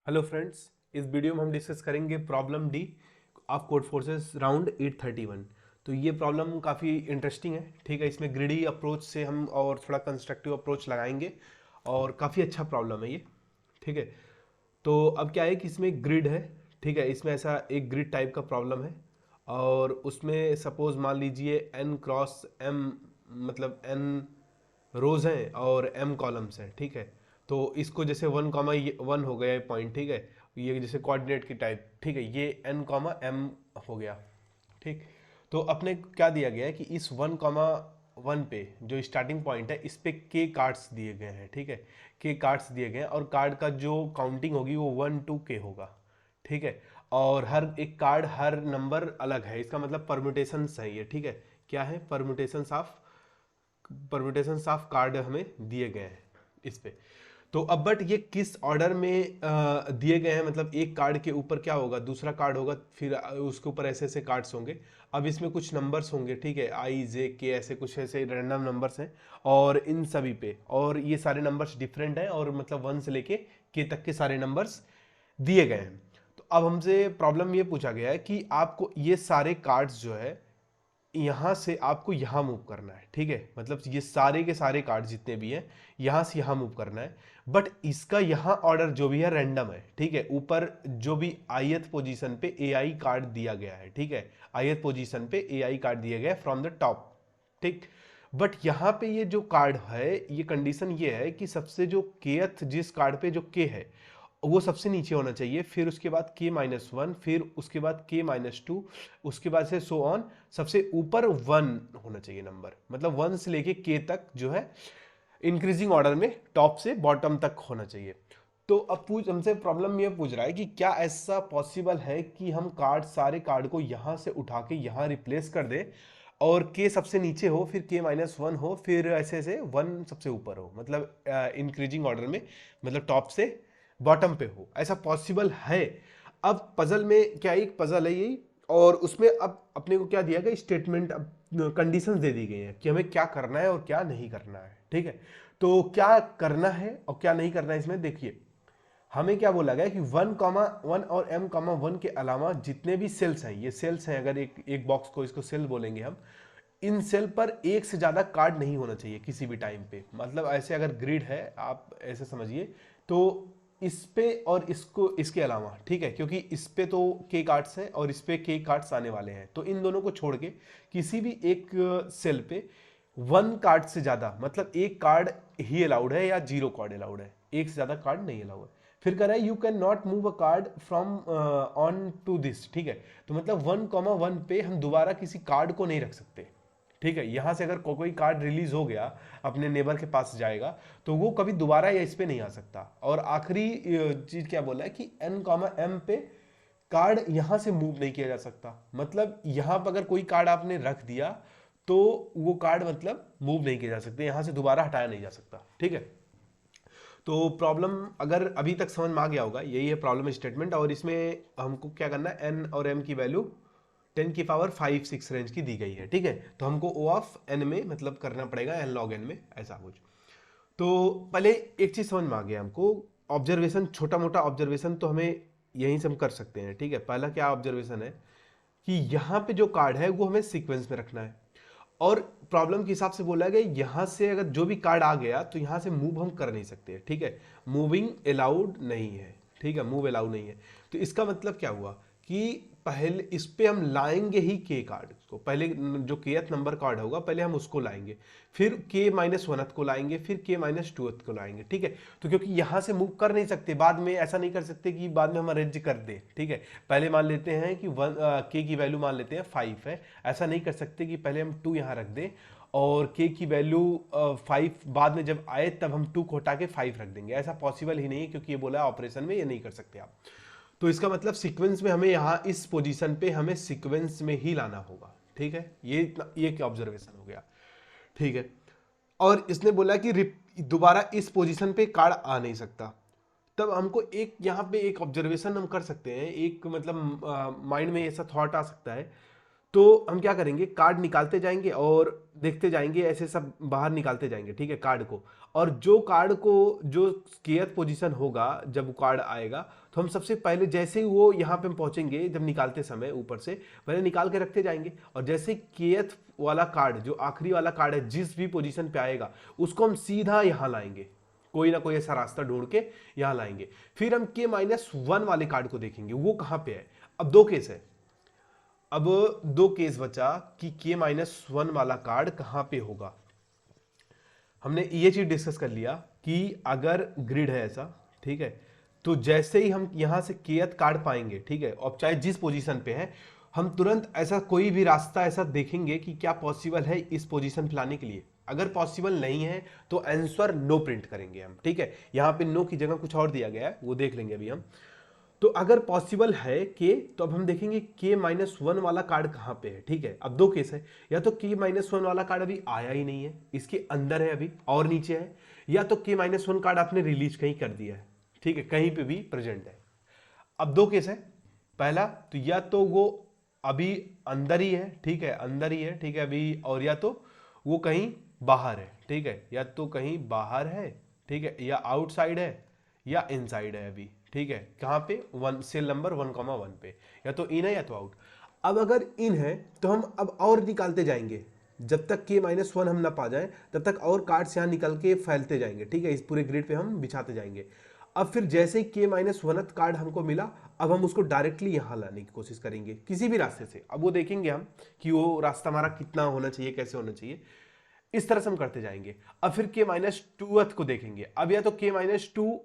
Hello friends, इस video में हम डिस्कस करेंगे problem D of code forces round 831। तो ये प्रॉब्लम काफ़ी इंटरेस्टिंग है। ठीक है, इसमें ग्रिडी अप्रोच से हम और थोड़ा कंस्ट्रक्टिव अप्रोच लगाएंगे और काफ़ी अच्छा प्रॉब्लम है ये। ठीक है, तो अब क्या है कि इसमें ग्रिड है। ठीक है, इसमें ऐसा एक ग्रिड टाइप का प्रॉब्लम है और उसमें सपोज मान लीजिए n क्रॉस m, मतलब n रोज हैं और m कॉलम्स हैं। ठीक है, तो इसको जैसे 1, हो गया पॉइंट। ठीक है, ये जैसे कोऑर्डिनेट की टाइप। ठीक है, ये n, m हो गया। ठीक, तो अपने क्या दिया गया है कि इस 1, 1 पे जो स्टार्टिंग पॉइंट है इस पे k कार्ड्स दिए गए हैं। ठीक है, k कार्ड्स दिए गए हैं और कार्ड का जो काउंटिंग होगी वो 1 to k होगा। ठीक है, और हर एक कार्ड हर नंबर अलग है, इसका मतलब परम्यूटेशंस है ये। ठीक है, क्या है परम्यूटेशंस ऑफ कार्ड हमें दिए गए हैं इस पे। तो अब बट ये किस ऑर्डर में दिए गए हैं, मतलब एक कार्ड के ऊपर क्या होगा, दूसरा कार्ड होगा, फिर उसके ऊपर ऐसे ऐसे कार्ड्स होंगे। अब इसमें कुछ नंबर्स होंगे। ठीक है, आई जे के ऐसे कुछ ऐसे रैंडम नंबर्स हैं और इन सभी पे, और ये सारे नंबर्स डिफरेंट हैं और मतलब 1 से लेके के तक के सारे नंबर्स दिए गए हैं। तो अब हमसे प्रॉब्लम ये पूछा गया है कि आपको ये सारे कार्ड्स जो है यहां से आपको यहां मूव करना है। ठीक है, मतलब ये सारे के सारे कार्ड जितने भी हैं यहां से यहां मूव करना है। बट इसका यहां ऑर्डर जो भी है रैंडम है। ठीक है, ऊपर जो भी ith पोजीशन पे ai कार्ड दिया गया है। ठीक है, ith पोजीशन पे ai कार्ड दिया गया है फ्रॉम द टॉप। ठीक, बट यहां पे ये जो कार्ड है, ये कंडीशन ये है कि सबसे जो kth जिस कार्ड पे जो k है वो सबसे नीचे होना चाहिए, फिर उसके बाद k-1, फिर उसके बाद k-2, उसके बाद से सो ऑन, सबसे ऊपर 1 होना चाहिए नंबर, मतलब 1 से लेके k तक जो है इंक्रीजिंग ऑर्डर में टॉप से बॉटम तक होना चाहिए। तो अब पूछ हमसे प्रॉब्लम ये पूछ रहा है कि क्या ऐसा पॉसिबल है कि हम सारे कार्ड को यहां से उठा के यहां रिप्लेस कर दे और k सबसे नीचे हो, फिर k-1 हो, फिर ऐसे ऐसे 1 सबसे ऊपर हो, मतलब इंक्रीजिंग ऑर्डर में, मतलब टॉप से बॉटम पे हो। ऐसा पॉसिबल है। अब पजल में क्या, एक पजल है यही, और उसमें अब अपने को क्या दिया गया, स्टेटमेंट, कंडीशंस दे दी गई है कि हमें क्या करना है और क्या नहीं करना है। ठीक है, तो क्या करना है और क्या नहीं करना है, इसमें देखिए हमें क्या बोला गया कि 1, 1 और m, 1 के अलावा जितने भी सेल्स हैं, ये सेल्स हैं, अगर एक बॉक्स को इसको सेल बोलेंगे हम, इन सेल पर एक से ज्यादा कार्ड नहीं होना चाहिए किसी भी टाइम पे। मतलब ऐसे अगर ग्रिड है, आप ऐसे समझिए, तो इस पे और इसको इसके अलावा, ठीक है, क्योंकि इस पे तो के कार्ड्स हैं और इस पे के कार्ड्स आने वाले हैं, तो इन दोनों को छोड़ के किसी भी एक सेल पे 1 कार्ड से ज्यादा, मतलब एक कार्ड ही अलाउड है या 0 कार्ड अलाउड है, एक से ज्यादा कार्ड नहीं अलाउड है। फिर कह रहा है you can not move a card from on to this. ठीक है, तो मतलब 1, 1 पे हम दोबारा किसी कार्ड को नहीं रख सकते। ठीक है, यहां से अगर कोई कार्ड रिलीज हो गया, अपने नेबर के पास जाएगा, तो वो कभी दोबारा या इस पे नहीं आ सकता। और आखिरी चीज क्या बोला है कि n, m पे कार्ड यहां से मूव नहीं किया जा सकता। मतलब यहां पर अगर कोई कार्ड आपने रख दिया तो वो कार्ड मतलब मूव नहीं किया जा सकते, यहां से दोबारा हटाया नहीं जा सकता। ठीक है, तो प्रॉब्लम अगर अभी तक समझ में आ गया होगा, यही है प्रॉब्लम स्टेटमेंट। और इसमें हमको क्या करना है, n और m की वैल्यू 10⁵ रेंज की दी गई है। ठीक है, तो हमको O ऑफ n में मतलब करना पड़ेगा n log n में, ऐसा कुछ। तो पहले एक चीज समझ में आ गया हमको, ऑब्जर्वेशन, छोटा मोटा ऑब्जर्वेशन तो हमें यहीं से हम कर सकते हैं। ठीक है, पहला क्या ऑब्जर्वेशन है कि यहाँ पे जो कार्ड है वो हमें सीक्वेंस में रखना है, और प्रॉब्लम के हिसाब से बोला गया यहां से अगर जो भी कार्ड आ गया तो यहां से मूव हम कर नहीं सकते। ठीक है, मूविंग अलाउड नहीं है। ठीक है, मूव अलाउड नहीं है। तो इसका मतलब क्या हुआ कि पहले इस पे हम लाएंगे ही के कार्ड को, पहले जो केथ नंबर कार्ड होगा पहले हम उसको लाएंगे, फिर k-1 को लाएंगे, फिर k-2 को लाएंगे। ठीक है, तो क्योंकि यहां से मूव कर नहीं सकते, बाद में ऐसा नहीं कर सकते कि बाद में हम अरेंज कर दे। ठीक है, पहले मान लेते हैं कि k की वैल्यू मान लेते हैं 5 है, ऐसा नहीं कर सकते कि पहले हम 2 यहां रख दें और k की वैल्यू 5 बाद में जब आए तब हम 2 को हटा के 5 रख देंगे। ऐसा पॉसिबल ही नहीं है, क्योंकि ये बोला ऑपरेशन में ये नहीं कर सकते आप। तो इसका मतलब सीक्वेंस में हमें यहाँ इस पोजीशन पे हमें सीक्वेंस में ही लाना होगा। ठीक है, ये इतना, ये क्या ऑब्जर्वेशन हो गया। ठीक है, और इसने बोला कि दोबारा इस पोजीशन पे कार्ड आ नहीं सकता। तब हमको एक यहाँ पे एक ऑब्जर्वेशन हम कर सकते हैं, एक मतलब माइंड में ऐसा थॉट आ सकता है तो हम क्या करेंगे, कार्ड निकालते जाएंगे और देखते जाएंगे, ऐसे सब बाहर निकालते जाएंगे, ठीक है, कार्ड को। और जो कार्ड को जो केएथ पोजीशन होगा जब वो कार्ड आएगा, तो हम सबसे पहले जैसे ही वो यहाँ पे हम पहुंचेंगे, जब निकालते समय ऊपर से पहले निकाल के रखते जाएंगे, और जैसे केएथ वाला कार्ड जो आखिरी वाला कार्ड है जिस भी पोजीशन पे आएगा उसको हम सीधा यहाँ लाएंगे, कोई ना कोई ऐसा रास्ता ढूंढ के यहाँ लाएंगे। फिर हम K-1 वाले कार्ड को देखेंगे वो कहाँ पे है। अब दो केस है, अब दो केस बचा कि K-1 वाला कार्ड कहां पे होगा। हमने ये चीज डिस्कस कर लिया कि अगर ग्रिड है ऐसा, ठीक है, तो जैसे ही हम यहां से केएथ कार्ड पाएंगे, ठीक है, और चाहे जिस पोजीशन पे है, हम तुरंत ऐसा कोई भी रास्ता ऐसा देखेंगे कि क्या पॉसिबल है इस पोजीशन पे लाने के लिए। अगर पॉसिबल नहीं है तो आंसर नो प्रिंट करेंगे हम, ठीक है। यहां पे नो की जगह कुछ और दिया गया है, वो देख लेंगे अभी हम। तो अगर पॉसिबल है के, तो अब हम देखेंगे K-1 वाला कार्ड कहाँ पे है, ठीक है। अब दो केस है, या तो K-1 वाला कार्ड अभी आया ही नहीं है, इसके अंदर है अभी और नीचे है, या तो K-1 कार्ड आपने रिलीज कहीं कर दिया है, ठीक है, कहीं पे भी प्रेजेंट है। अब दो केस है, पहला तो या तो वो अभी अंदर ही है, ठीक है, अंदर ही है, ठीक है अभी, और या तो वो कहीं बाहर है, ठीक है, या तो कहीं बाहर है, ठीक है, या आउटसाइड है या इनसाइड है अभी, ठीक है। कहां पे, सेल नंबर 1,1 पे, या तो इन है या तो आउट। अब अगर इन है तो हम अब और निकालते जाएंगे, जब तक K-1 हम ना पा जाए तब तक और कार्ड्स यहां निकल के फैलते जाएंगे, ठीक है, इस पूरे ग्रिड पे हम बिछाते जाएंगे। अब फिर जैसे ही K-1 कार्ड हमको मिला, अब हम उसको डायरेक्टली यहां लाने की कोशिश करेंगे किसी भी रास्ते से। अब वो देखेंगे हम कि वो रास्ता हमारा कितना होना चाहिए, कैसे होना चाहिए, इस तरह से हम करते जाएंगे। अब फिर K-2 को देखेंगे, अब या तो K-2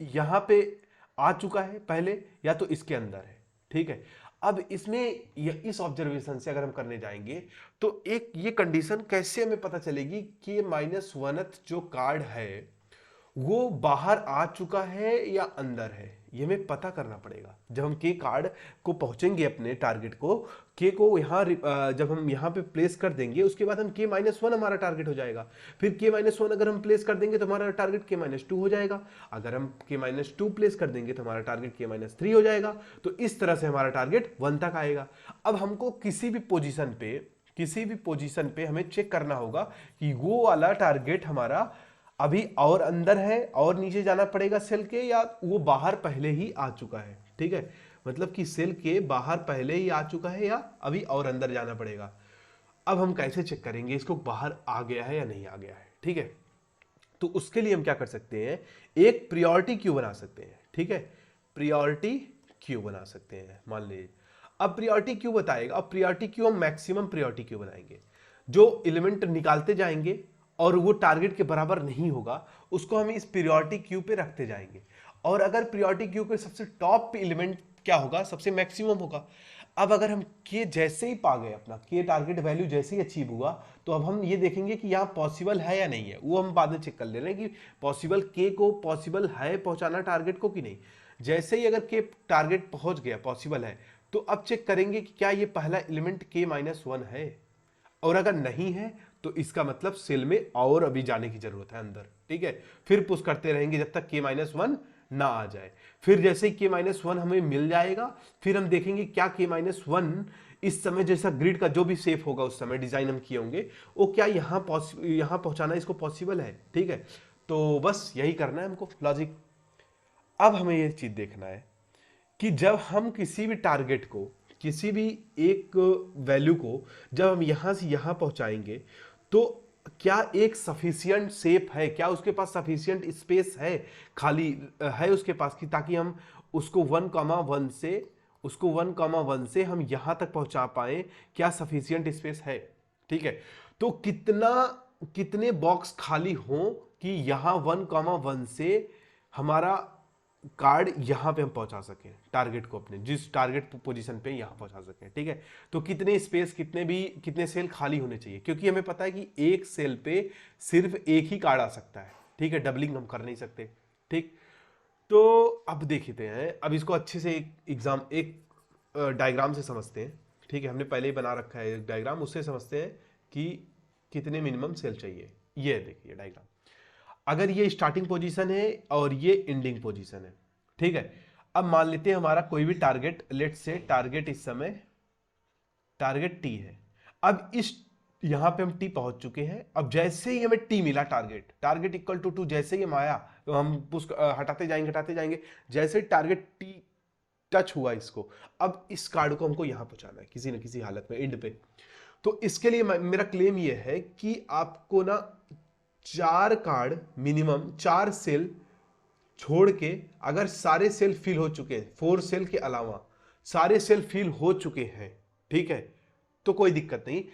यहां पे आ चुका है पहले, या तो इसके अंदर है, ठीक है। अब इसमें इस ऑब्जर्वेशन से अगर हम करने जाएंगे तो एक ये कंडीशन कैसे हमें पता चलेगी कि K-1 जो कार्ड है वो बाहर आ चुका है या अंदर है, ये हमें पता करना पड़ेगा। जब हम के कार्ड को पहुंचेंगे अपने टारगेट को, के को यहाँ जब हम यहाँ पे प्लेस कर देंगे, उसके बाद हम K-1 हमारा टारगेट हो जाएगा। फिर K-1 अगर हम प्लेस कर देंगे तो हमारा टारगेट K-2 हो जाएगा। अगर हम K-2 प्लेस कर देंगे तो हमारा टारगेट K-3 हो जाएगा। तो इस तरह से हमारा टारगेट 1 तक आएगा। अब हमको किसी भी पोजीशन पे हमें चेक करना होगा कि वो वाला टारगेट हमारा अभी और अंदर है और नीचे जाना पड़ेगा सेल के, या वो बाहर पहले ही आ चुका है, ठीक है, मतलब कि सेल के बाहर पहले ही आ चुका है या अभी और अंदर जाना पड़ेगा। अब हम कैसे चेक करेंगे इसको बाहर आ गया है या नहीं आ गया है, ठीक है। तो उसके लिए हम क्या कर सकते हैं, एक प्रियोरिटी क्यू बना सकते हैं, ठीक है, प्रियोरिटी क्यू बना सकते हैं, मान लीजिए। अब प्रियोरिटी क्यू बताएगा, अब प्रियोरिटी क्यू हम मैक्सिमम प्रियोरिटी क्यू बनाएंगे, जो एलिमेंट निकालते जाएंगे और वो टारगेट के बराबर नहीं होगा उसको हम इस प्रियोरिटी क्यू पे रखते जाएंगे। और अगर प्रियोरिटी क्यू के सबसे टॉप पे एलिमेंट क्या होगा, सबसे मैक्सिमम होगा। अब अगर हम के जैसे ही पा गए, अपना के टारगेट वैल्यू जैसे ही अचीव हुआ, तो अब हम ये देखेंगे कि यहाँ पॉसिबल है या नहीं है, वो हम बाद में चेक कर ले रहे हैं कि पॉसिबल के को पॉसिबल है पहुंचाना टारगेट को कि नहीं। जैसे ही अगर के टारगेट पहुंच गया, पॉसिबल है, तो अब चेक करेंगे कि क्या ये पहला एलिमेंट K-1 है, और अगर नहीं है तो इसका मतलब सेल में और अभी जाने की जरूरत है अंदर, ठीक है। फिर पुश करते रहेंगे जब तक K-1 ना आ जाए। फिर जैसे ही K-1 हमें मिल जाएगा, फिर हम देखेंगे क्या K-1 इस समय जैसा ग्रिड का जो भी सेफ होगा उस समय डिजाइन हम किए होंगे, वो क्या यहाँ पहुंचाना इसको पॉसिबल है, ठीक है। तो बस यही करना है हमको लॉजिक। अब हमें ये चीज देखना है कि जब हम किसी भी टारगेट को, किसी भी एक वैल्यू को जब हम यहां से यहां पहुंचाएंगे, तो क्या एक सफिशियंट शेप है, क्या उसके पास सफिशियंट स्पेस है, खाली है उसके पास, कि ताकि हम उसको 1,1 से हम यहां तक पहुंचा पाए, क्या सफिशियंट स्पेस है, ठीक है। तो कितने बॉक्स खाली हो कि यहां 1,1 से हमारा कार्ड यहां पे हम पहुंचा सकें टारगेट को, अपने जिस टारगेट पोजीशन पे यहां पहुंचा सकें, ठीक है। तो कितने स्पेस, कितने सेल खाली होने चाहिए, क्योंकि हमें पता है कि एक सेल पे सिर्फ एक ही कार्ड आ सकता है, ठीक है, डबलिंग हम कर नहीं सकते, ठीक। तो अब देखते हैं, अब इसको अच्छे से एक डायग्राम से समझते हैं, ठीक है। हमने पहले ही बना रखा है एक डायग्राम, उससे समझते हैं कि कितने मिनिमम सेल चाहिए। ये देखिए डायग्राम, अगर ये स्टार्टिंग पोजीशन है और ये एंडिंग पोजीशन है, ठीक है। अब मान लेते हैं हमारा कोई भी टारगेट, लेट से टारगेट इस समय टारगेट टी है। अब इस यहां पे हम टी पहुंच चुके हैं। अब जैसे ही हमें टी मिला, टारगेट इक्वल टू 2, जैसे ही हम आया तो हम पुश हटाते जाएंगे, जैसे टारगेट टी टच हुआ इसको, अब इस कार्ड को हमको यहां पहुंचाना है किसी न किसी हालत में एंड पे। तो इसके लिए मेरा क्लेम ये है कि आपको ना 4 कार्ड मिनिमम, 4 सेल छोड़ के, अगर सारे सेल फिल हो चुके हैं, 4 सेल के अलावा सारे सेल फिल हो चुके हैं, ठीक है, तो कोई दिक्कत नहीं।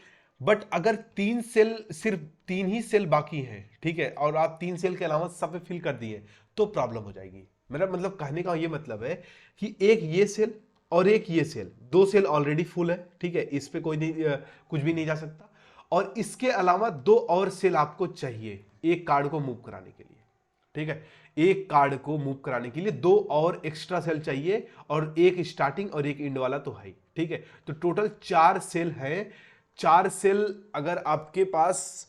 बट अगर 3 सेल, सिर्फ 3 ही सेल बाकी हैं, ठीक है, और आप 3 सेल के अलावा सब फिल कर दिए, तो प्रॉब्लम हो जाएगी। मेरा मतलब कहने का ये मतलब है कि एक ये सेल और एक ये सेल, 2 सेल ऑलरेडी फुल है, ठीक है, इस पे कोई नहीं, कुछ भी नहीं जा सकता, और इसके अलावा 2 और सेल आपको चाहिए एक कार्ड को मूव कराने के लिए, ठीक है, एक कार्ड को मूव कराने के लिए 2 और एक्स्ट्रा सेल चाहिए, और एक स्टार्टिंग और एक एंड वाला तो है, ठीक है। तो टोटल 4 सेल है। 4 सेल अगर आपके पास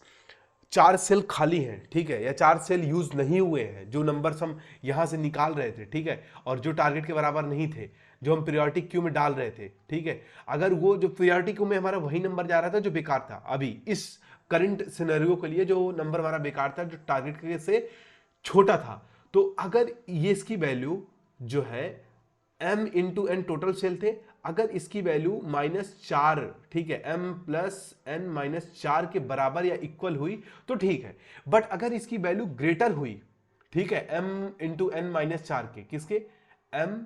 4 सेल खाली हैं, ठीक है, या 4 सेल यूज नहीं हुए हैं, जो नंबर्स हम यहां से निकाल रहे थे, ठीक है, और जो टारगेट के बराबर नहीं थे, जो हम पीरियोडिक क्यू में डाल रहे थे, ठीक है, अगर वो जो पीरियोडिक क्यू में हमारा वही नंबर जा रहा था जो बेकार था, अभी इस करंट सिनेरियो के लिए जो नंबर हमारा बेकार था, जो टारगेट से छोटा था, तो अगर ये इसकी वैल्यू जो है m into N total cell थे, अगर इसकी वैल्यू -4, ठीक है, m प्लस n -4 के बराबर या इक्वल हुई तो ठीक है। बट अगर इसकी वैल्यू ग्रेटर हुई, ठीक है, m इंटू एन -4 के, किसके, m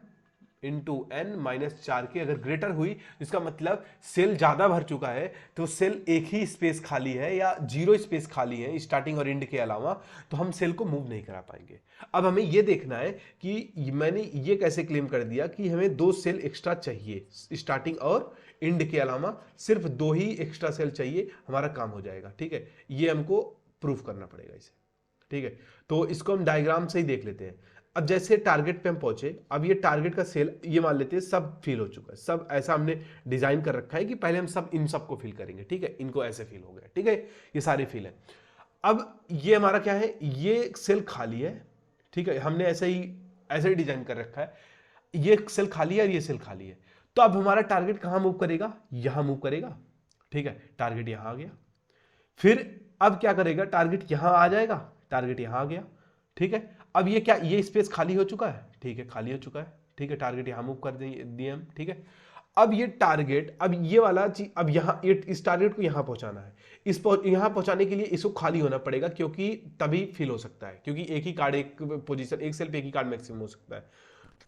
इंटू एन -4 के अगर ग्रेटर हुई, इसका मतलब सेल ज्यादा भर चुका है, तो सेल एक ही स्पेस खाली है या 0 स्पेस खाली है स्टार्टिंग और एंड के अलावा, तो हम सेल को मूव नहीं करा पाएंगे। अब हमें यह देखना है कि मैंने ये कैसे क्लेम कर दिया कि हमें 2 सेल एक्स्ट्रा चाहिए स्टार्टिंग और एंड के अलावा, सिर्फ 2 ही एक्स्ट्रा सेल चाहिए, हमारा काम हो जाएगा, ठीक है। ये हमको प्रूफ करना पड़ेगा इसे, ठीक है। तो इसको हम डायग्राम से ही देख लेते हैं। अब जैसे टारगेट पे हम पहुंचे, अब ये टारगेट का सेल, ये मान लेते हैं सब फिल हो चुका है, सब ऐसा हमने डिजाइन कर रखा है कि पहले हम सब इन सबको फिल करेंगे, ठीक है, इनको ऐसे फिल हो गया, ठीक है, ये सारे फिल है। अब ये हमारा क्या है, ये सेल खाली है, ठीक है, हमने ऐसे ही डिजाइन कर रखा है, ये सेल खाली है और ये सेल खाली है। तो अब हमारा टारगेट कहां मूव करेगा, यहां मूव करेगा, ठीक है, टारगेट यहां आ गया। फिर अब क्या करेगा, टारगेट यहां आ जाएगा, टारगेट यहां आ गया, ठीक है। अब ये क्या, ये स्पेस खाली हो चुका है, ठीक है, खाली हो चुका है, ठीक है, टारगेट यहां मूव कर दिए हम, ठीक है। अब ये टारगेट, अब ये वाला चीज, अब यहां इस टारगेट को यहां पहुंचाना है, यहां पहुंचाने के लिए इसको खाली होना पड़ेगा, क्योंकि तभी फिल हो सकता है, क्योंकि एक ही कार्ड, एक पोजीशन, एक सेल पे एक ही कार्ड मैक्सिमम हो सकता है।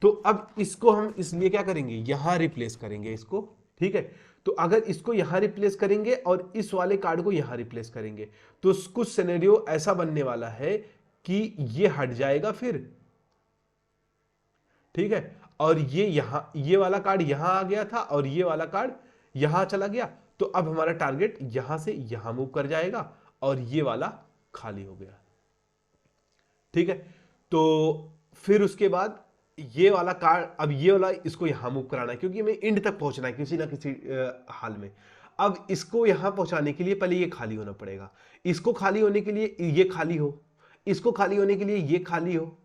तो अब इसको हम इसलिए क्या करेंगे, यहां रिप्लेस करेंगे इसको, ठीक है। तो अगर इसको यहां रिप्लेस करेंगे और इस वाले कार्ड को यहां रिप्लेस करेंगे, तो कुछ सिनेरियो ऐसा बनने वाला है कि ये हट जाएगा फिर, ठीक है, और ये वाला कार्ड यहां आ गया था और ये वाला कार्ड यहां चला गया, तो अब हमारा टारगेट यहां से यहां मूव कर जाएगा और ये वाला खाली हो गया, ठीक है। तो फिर उसके बाद ये वाला कार्ड, अब ये वाला इसको यहां मूव कराना है, क्योंकि हमें एंड तक पहुंचना है किसी ना किसी हाल में। अब इसको यहां पहुंचाने के लिए पहले ये खाली होना पड़ेगा, इसको खाली होने के लिए ये खाली हो, इसको खाली होने के लिए ये खाली हो,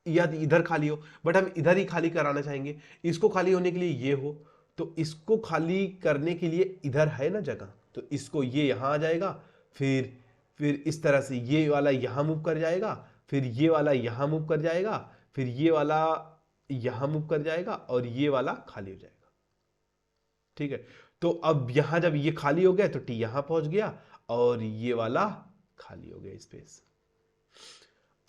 या इधर खाली हो, बट हम इधर ही खाली कराना चाहेंगे। इसको खाली होने के लिए ये हो, तो इसको खाली करने के लिए इधर है ना जगह, तो इसको ये यहां आ जाएगा, फिर इस तरह से ये वाला यहां मूव कर जाएगा, फिर ये वाला यहां मूव कर जाएगा, फिर ये वाला यहां मूव कर जाएगा और ये वाला खाली हो जाएगा, ठीक है। तो अब यहां जब ये खाली हो गया तो टी यहां पहुंच गया और ये वाला खाली हो गया स्पेस।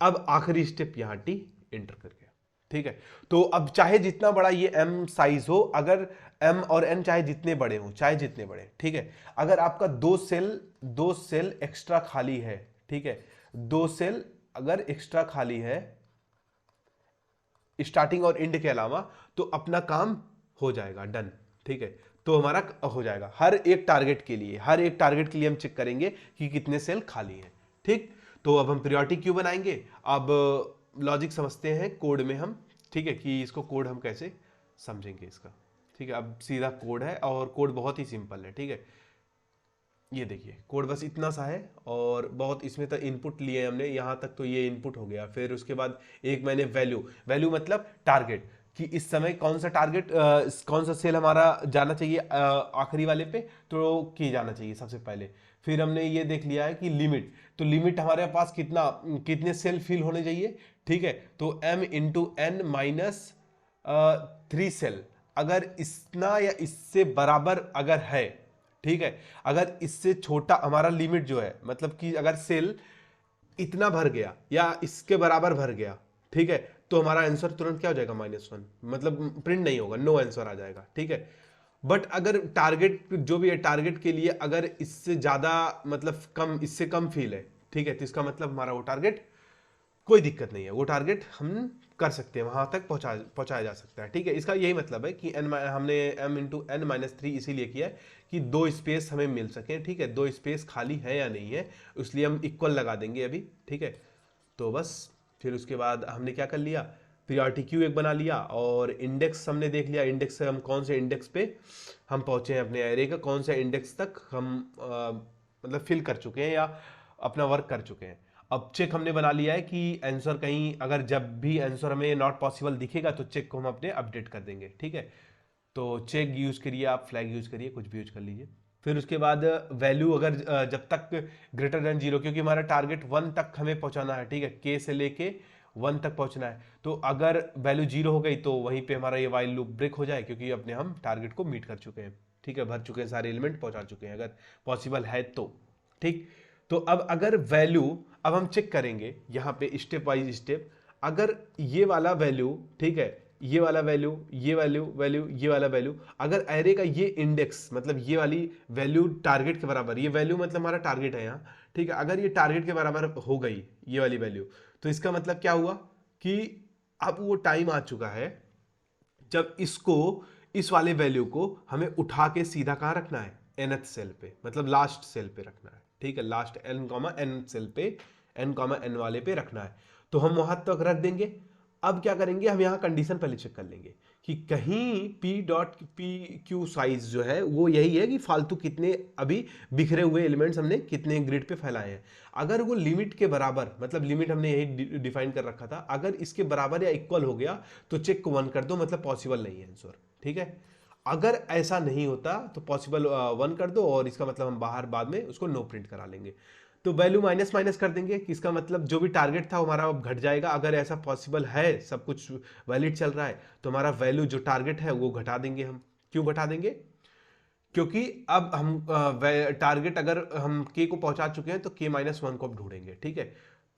अब आखिरी स्टेप यहां टी एंटर कर गया, ठीक है। तो अब चाहे जितना बड़ा ये m साइज हो, अगर m और n चाहे जितने बड़े हो, चाहे जितने बड़े, ठीक है, अगर आपका 2 सेल एक्स्ट्रा खाली है, ठीक है, 2 सेल अगर एक्स्ट्रा खाली है स्टार्टिंग और एंड के अलावा, तो अपना काम हो जाएगा, डन, ठीक है। तो हमारा हो जाएगा हर एक टारगेट के लिए, हम चेक करेंगे कि कितने सेल खाली हैं, ठीक। तो अब हम पीरियोडिक क्यू बनाएंगे। अब लॉजिक समझते हैं कोड में हम, ठीक है, कि इसको कोड हम कैसे समझेंगे इसका, ठीक है। अब सीधा कोड है और कोड बहुत ही सिंपल है, ठीक है। ये देखिए कोड बस इतना सा है और बहुत, इसमें तो इनपुट लिए हमने यहाँ तक, तो ये इनपुट हो गया। फिर उसके बाद एक मैंने वैल्यू मतलब टारगेट, कि इस समय कौन सा टारगेट, कौन सा सेल हमारा जाना चाहिए आखिरी वाले पे, तो की जाना चाहिए सबसे पहले। फिर हमने ये देख लिया है कि लिमिट, तो लिमिट हमारे पास कितने सेल फिल होने चाहिए, ठीक है। तो m into N minus 3 cell, अगर इतना या इससे बराबर अगर है, ठीक है, अगर इससे छोटा हमारा लिमिट जो है, मतलब कि अगर सेल इतना भर गया या इसके बराबर भर गया, ठीक है, तो हमारा आंसर तुरंत क्या हो जाएगा, -1, मतलब प्रिंट नहीं होगा, नो आंसर आ जाएगा, ठीक है। बट अगर टारगेट जो भी है, टारगेट के लिए अगर इससे ज्यादा मतलब कम, इससे कम फील है, ठीक है, तो इसका मतलब हमारा वो टारगेट कोई दिक्कत नहीं है, वो टारगेट हम कर सकते हैं, वहां तक पहुंचाया जा सकता है, ठीक है। इसका यही मतलब है कि हमने m इंटू एन माइनस 3 इसीलिए किया है कि 2 स्पेस हमें मिल सके, ठीक है, 2 स्पेस खाली है या नहीं है, इसलिए हम इक्वल लगा देंगे अभी, ठीक है। तो बस फिर उसके बाद हमने क्या कर लिया, प्रियोरिटी क्यू एक बना लिया, और इंडेक्स हमने देख लिया, इंडेक्स से हम कौन से इंडेक्स पे हम पहुंचे हैं अपने एरे का, कौन से इंडेक्स तक हम मतलब फिल कर चुके हैं या अपना वर्क कर चुके हैं। अब चेक हमने बना लिया है कि आंसर कहीं अगर जब भी आंसर हमें नॉट पॉसिबल दिखेगा तो चेक को हम अपने अपडेट कर देंगे, ठीक है। तो चेक यूज करिए, आप फ्लैग यूज करिए, कुछ भी यूज कर लीजिए। फिर उसके बाद वैल्यू अगर जब तक ग्रेटर देन 0, क्योंकि हमारा टारगेट 1 तक हमें पहुंचाना है, ठीक है, के से लेके 1 तक पहुंचना है, तो अगर वैल्यू 0 हो गई तो वहीं पे हमारा ये वाइल लूप ब्रेक हो जाए, क्योंकि अपने हम टारगेट को मीट कर चुके हैं, ठीक है, भर चुके हैं, सारे एलिमेंट पहुंचा चुके हैं, अगर पॉसिबल है तो, ठीक। तो अब अगर वैल्यू, अब हम चेक करेंगे यहाँ पे स्टेप वाइज स्टेप, अगर ये वाला वैल्यू, ठीक है, ये वाला वैल्यू, ये वैल्यू, ये वाला वैल्यू, अगर एरे का ये इंडेक्स, मतलब ये वाली वैल्यू टारगेट के बराबर, ये वैल्यू मतलब हमारा टारगेट है यहाँ, ठीक है, अगर ये टारगेट के बराबर हो गई ये वाली वैल्यू, तो इसका मतलब क्या हुआ कि अब वो टाइम आ चुका है जब इसको, इस वाले वैल्यू को हमें उठा के सीधा कहां रखना है, nth सेल पे, मतलब लास्ट सेल पे रखना है, ठीक है, लास्ट n, सेल पे, n वाले पे रखना है, तो हम वहां तक रख देंगे। अब क्या करेंगे, हम यहाँ कंडीशन पहले चेक कर लेंगे कि कहीं p साइज जो है वो यही है कि फालतू कितने अभी बिखरे हुए एलिमेंट्स हमने कितने ग्रिड पे फैलाए हैं। अगर वो लिमिट के बराबर, मतलब लिमिट हमने यही डिफाइन कर रखा था, अगर इसके बराबर या इक्वल हो गया तो चेक को 1 कर दो, मतलब पॉसिबल नहीं है आंसर, ठीक है। अगर ऐसा नहीं होता तो पॉसिबल 1 कर दो, और इसका मतलब हम बाहर बाद में उसको नो प्रिंट करा लेंगे। तो वैल्यू माइनस माइनस कर देंगे कि इसका मतलब जो भी टारगेट था हमारा अब घट जाएगा। अगर ऐसा पॉसिबल है, सब कुछ वैलिड चल रहा है, तो हमारा वैल्यू जो टारगेट है वो घटा देंगे हम। क्यों घटा देंगे, क्योंकि अब हम टारगेट अगर हम के को पहुंचा चुके हैं तो के -1 को अब ढूंढेंगे, ठीक है।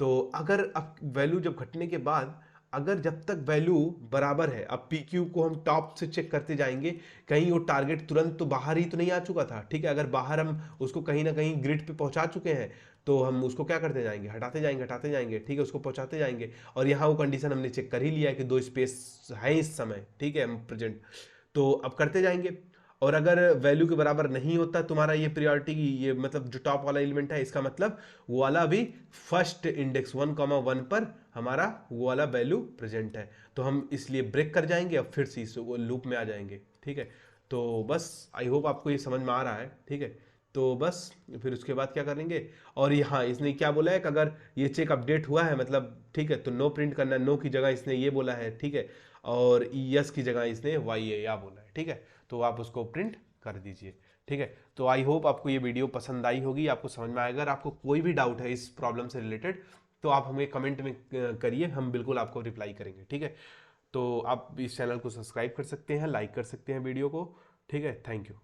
तो अगर अब वैल्यू जब घटने के बाद, अगर जब तक वैल्यू बराबर है, अब पी क्यू को हम टॉप से चेक करते जाएंगे, कहीं वो टारगेट तुरंत तो बाहर ही तो नहीं आ चुका था, ठीक है। अगर बाहर हम उसको कहीं ना कहीं ग्रिड पे पहुंचा चुके हैं तो हम उसको क्या करते जाएंगे, हटाते जाएंगे, ठीक है, उसको पहुंचाते जाएंगे। और यहाँ वो कंडीशन हमने चेक कर ही लिया है कि 2 स्पेस है इस समय, ठीक है, प्रेजेंट, तो अब करते जाएंगे। और अगर वैल्यू के बराबर नहीं होता तुम्हारा ये प्रियोरिटी की, ये मतलब जो टॉप वाला एलिमेंट है, इसका मतलब वो वाला अभी फर्स्ट इंडेक्स 1,1 पर हमारा वो वाला वैल्यू प्रेजेंट है, तो हम इसलिए ब्रेक कर जाएंगे, अब फिर से इस लूप में आ जाएंगे, ठीक है। तो बस आई होप आपको ये समझ में आ रहा है, ठीक है। तो बस फिर उसके बाद क्या करेंगे, और यहाँ इसने क्या बोला है कि अगर ये चेक अपडेट हुआ है, मतलब ठीक है, तो नो प्रिंट करना है, नो की जगह इसने ये बोला है, ठीक है, और यस की जगह इसने वाई ए या बोला है, ठीक है, तो आप उसको प्रिंट कर दीजिए, ठीक है। तो आई होप आपको ये वीडियो पसंद आई होगी, आपको समझ में आएगा। अगर आपको कोई भी डाउट है इस प्रॉब्लम से रिलेटेड तो आप हमें कमेंट में करिए, हम बिल्कुल आपको रिप्लाई करेंगे, ठीक है। तो आप इस चैनल को सब्सक्राइब कर सकते हैं, लाइक कर सकते हैं वीडियो को, ठीक है। Thank you.